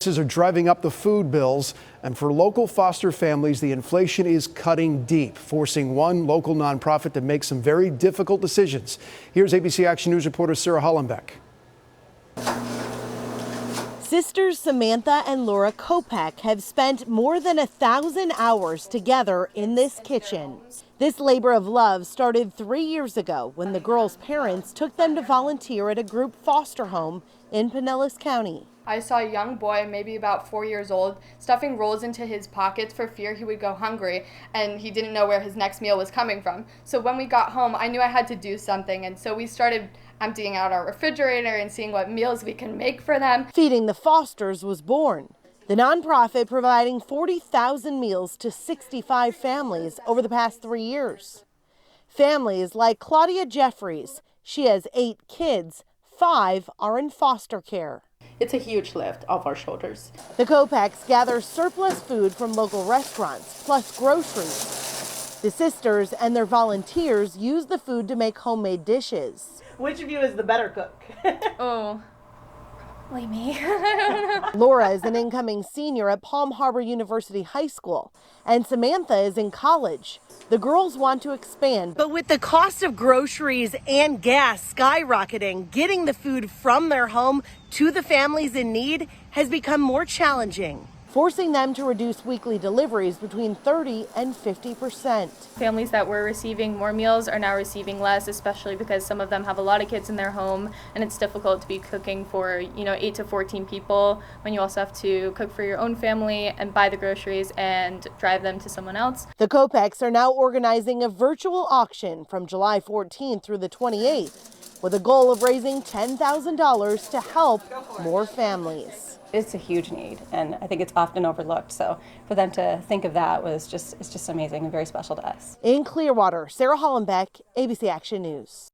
Prices are driving up the food bills, and for local foster families, the inflation is cutting deep, forcing one local nonprofit to make some very difficult decisions. Here's ABC Action News reporter Sarah Hollenbeck. Sisters Samantha and Laura Kopak have spent more than 1,000 hours together in this kitchen. This labor of love started 3 years ago when the girls' parents took them to volunteer at a group foster home in Pinellas County. I saw a young boy, maybe about 4 years old, stuffing rolls into his pockets for fear he would go hungry, and he didn't know where his next meal was coming from. So when we got home, I knew I had to do something, and so we started emptying out our refrigerator and seeing what meals we can make for them. Feeding the Fosters was born, the nonprofit providing 40,000 meals to 65 families over the past 3 years. Families like Claudia Jeffries. She has 8 kids, 5 are in foster care. It's a huge lift off our shoulders. The Kopaks gather surplus food from local restaurants, plus groceries. The sisters and their volunteers use the food to make homemade dishes. Which of you is the better cook? Oh, probably me. Laura is an incoming senior at Palm Harbor University High School, and Samantha is in college. The girls want to expand, but with the cost of groceries and gas skyrocketing, getting the food from their home to the families in need has become more challenging, forcing them to reduce weekly deliveries between 30 and 50%. Families that were receiving more meals are now receiving less, especially because some of them have a lot of kids in their home, and it's difficult to be cooking for 8 to 14 people when you also have to cook for your own family and buy the groceries and drive them to someone else. The Kopaks are now organizing a virtual auction from July 14th through the 28th with a goal of raising $10,000 to help more families. It's a huge need, and I think it's often overlooked. So for them to think of that it's just amazing and very special to us. In Clearwater, Sarah Hollenbeck, ABC Action News.